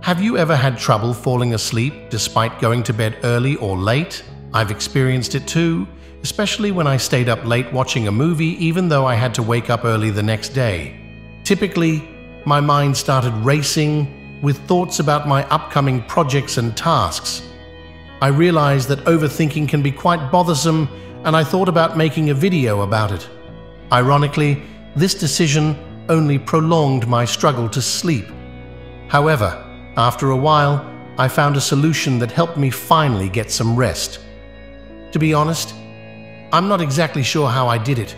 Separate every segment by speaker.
Speaker 1: Have you ever had trouble falling asleep despite going to bed early or late? I've experienced it too, especially when I stayed up late watching a movie even though I had to wake up early the next day. Typically, my mind started racing with thoughts about my upcoming projects and tasks. I realized that overthinking can be quite bothersome, and I thought about making a video about it. Ironically, this decision only prolonged my struggle to sleep. However, after a while, I found a solution that helped me finally get some rest. To be honest, I'm not exactly sure how I did it,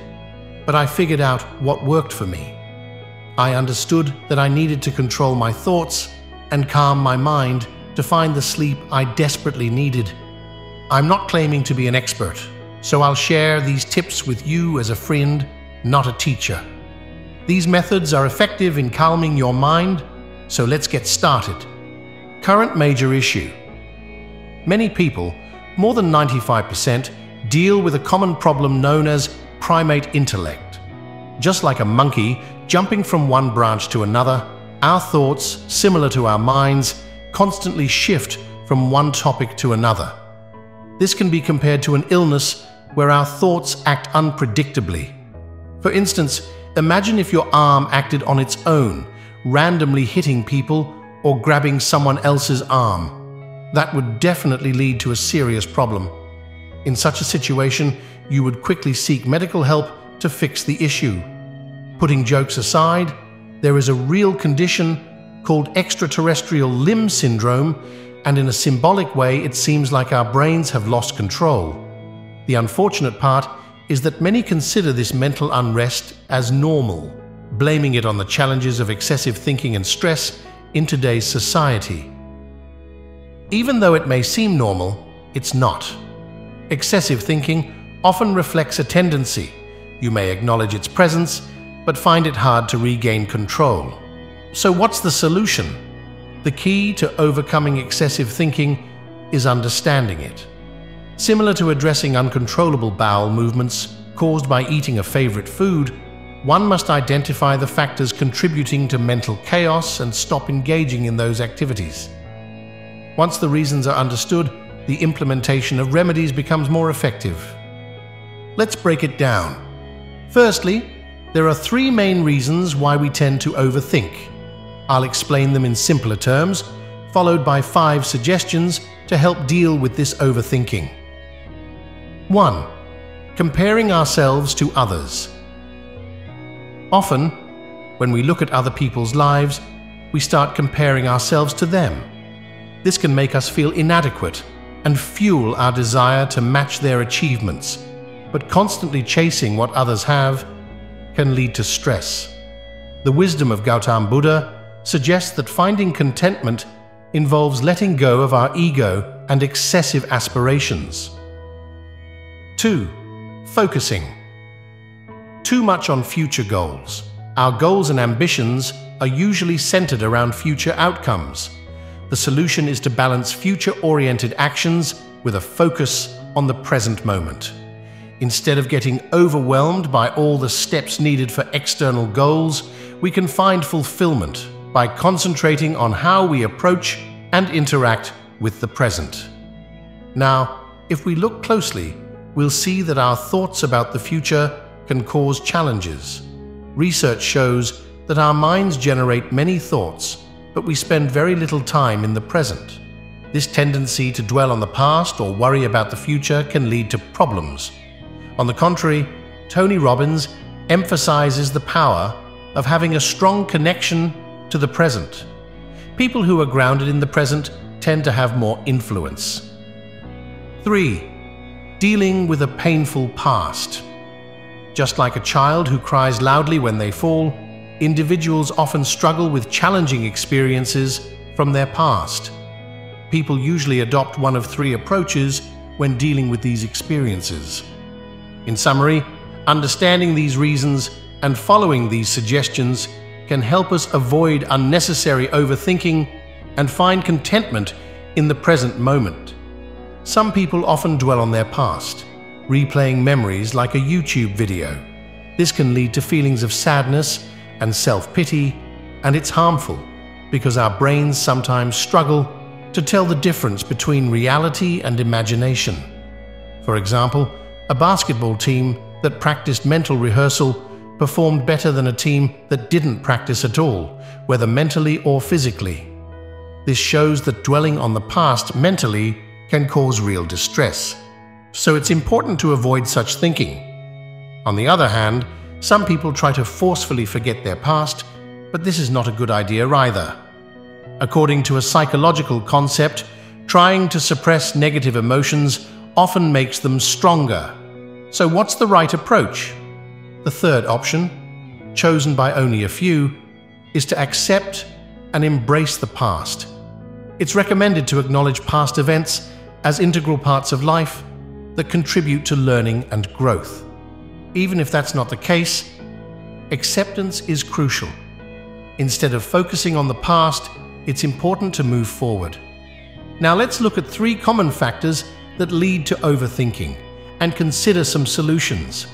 Speaker 1: but I figured out what worked for me. I understood that I needed to control my thoughts and calm my mind to find the sleep I desperately needed. I'm not claiming to be an expert, so I'll share these tips with you as a friend, not a teacher. These methods are effective in calming your mind, so let's get started. Current major issue. Many people, more than 95%, deal with a common problem known as primate intellect. Just like a monkey jumping from one branch to another, our thoughts, similar to our minds, constantly shift from one topic to another. This can be compared to an illness where our thoughts act unpredictably. For instance, imagine if your arm acted on its own, randomly hitting people or grabbing someone else's arm. That would definitely lead to a serious problem. In such a situation, you would quickly seek medical help to fix the issue. Putting jokes aside, there is a real condition called extraterrestrial limb syndrome, and in a symbolic way, it seems like our brains have lost control. The unfortunate part is that many consider this mental unrest as normal, blaming it on the challenges of excessive thinking and stress in today's society. Even though it may seem normal, it's not. Excessive thinking often reflects a tendency. You may acknowledge its presence, but find it hard to regain control. So what's the solution? The key to overcoming excessive thinking is understanding it. Similar to addressing uncontrollable bowel movements caused by eating a favorite food, one must identify the factors contributing to mental chaos and stop engaging in those activities. Once the reasons are understood, the implementation of remedies becomes more effective. Let's break it down. Firstly, there are 3 main reasons why we tend to overthink. I'll explain them in simpler terms, followed by 5 suggestions to help deal with this overthinking. 1. Comparing ourselves to others. Often, when we look at other people's lives, we start comparing ourselves to them. This can make us feel inadequate and fuel our desire to match their achievements, but constantly chasing what others have can lead to stress. The wisdom of Gautama Buddha suggests that finding contentment involves letting go of our ego and excessive aspirations. 2. Focusing. Too much on future goals. Our goals and ambitions are usually centered around future outcomes. The solution is to balance future-oriented actions with a focus on the present moment. Instead of getting overwhelmed by all the steps needed for external goals, we can find fulfillment by concentrating on how we approach and interact with the present. Now, if we look closely, we'll see that our thoughts about the future can cause challenges. Research shows that our minds generate many thoughts, but we spend very little time in the present. This tendency to dwell on the past or worry about the future can lead to problems. On the contrary, Tony Robbins emphasizes the power of having a strong connection to the present. People who are grounded in the present tend to have more influence. 3. Dealing with a painful past. Just like a child who cries loudly when they fall, individuals often struggle with challenging experiences from their past. People usually adopt one of 3 approaches when dealing with these experiences. In summary, understanding these reasons and following these suggestions can help us avoid unnecessary overthinking and find contentment in the present moment. Some people often dwell on their past, replaying memories like a YouTube video. This can lead to feelings of sadness and self-pity, and it's harmful. because our brains sometimes struggle to tell the difference between reality and imagination. For example, a basketball team that practiced mental rehearsal performed better than a team that didn't practice at all, whether mentally or physically. This shows that dwelling on the past mentally can cause real distress, so it's important to avoid such thinking. On the other hand, some people try to forcefully forget their past, but this is not a good idea either. According to a psychological concept, trying to suppress negative emotions often makes them stronger. So what's the right approach? The third option, chosen by only a few, is to accept and embrace the past. It's recommended to acknowledge past events as integral parts of life that contribute to learning and growth. Even if that's not the case, acceptance is crucial. Instead of focusing on the past, it's important to move forward. Now let's look at 3 common factors that lead to overthinking and consider some solutions.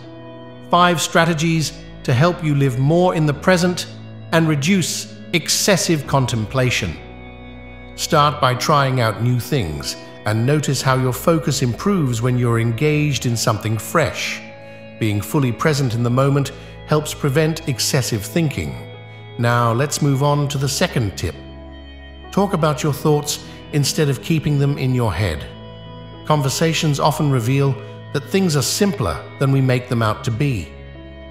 Speaker 1: 5 strategies to help you live more in the present and reduce excessive contemplation. Start by trying out new things and notice how your focus improves when you're engaged in something fresh. Being fully present in the moment helps prevent excessive thinking. Now let's move on to the second tip. Talk about your thoughts instead of keeping them in your head. Conversations often reveal that things are simpler than we make them out to be.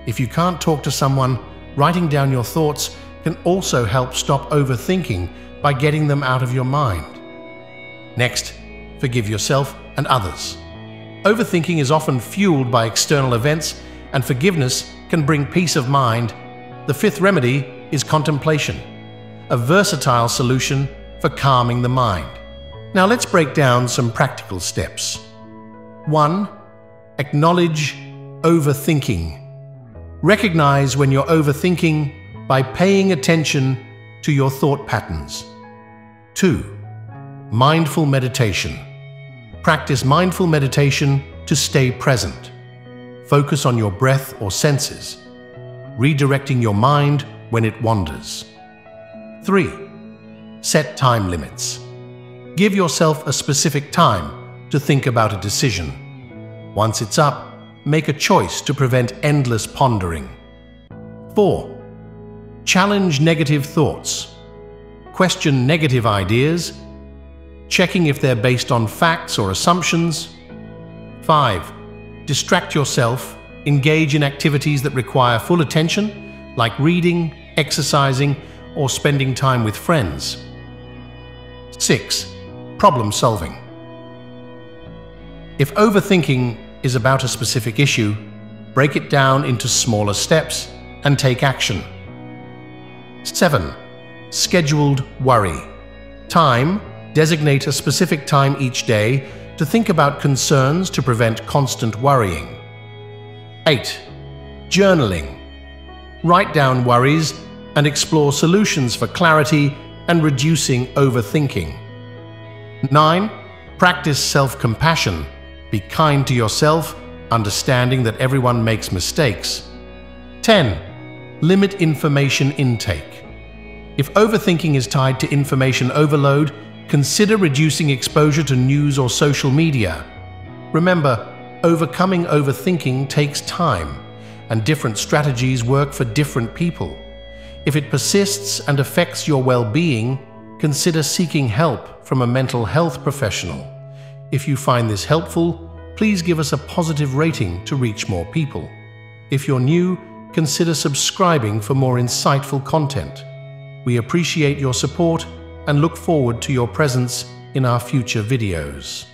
Speaker 1: If you can't talk to someone, writing down your thoughts can also help stop overthinking by getting them out of your mind. Next, forgive yourself and others. Overthinking is often fueled by external events, and forgiveness can bring peace of mind. The 5th remedy is contemplation, a versatile solution for calming the mind. Now let's break down some practical steps. 1. Acknowledge overthinking. Recognize when you're overthinking by paying attention to your thought patterns. 2. Mindful meditation. Practice mindful meditation to stay present. Focus on your breath or senses, redirecting your mind when it wanders. 3. Set time limits. Give yourself a specific time to think about a decision. Once it's up, make a choice to prevent endless pondering. 4. Challenge negative thoughts. Question negative ideas, checking if they're based on facts or assumptions. 5. Distract yourself. Engage in activities that require full attention, like reading, exercising, or spending time with friends. 6. Problem solving. If overthinking is about a specific issue, break it down into smaller steps and take action. 7. Scheduled worry. Time. Designate a specific time each day to think about concerns to prevent constant worrying. 8. Journaling. Write down worries and explore solutions for clarity and reducing overthinking. 9. Practice self-compassion. Be kind to yourself, understanding that everyone makes mistakes. 10. Limit information intake. If overthinking is tied to information overload, consider reducing exposure to news or social media. Remember, overcoming overthinking takes time, and different strategies work for different people. If it persists and affects your well-being, consider seeking help from a mental health professional. If you find this helpful, please give us a positive rating to reach more people. If you're new, consider subscribing for more insightful content. We appreciate your support and look forward to your presence in our future videos.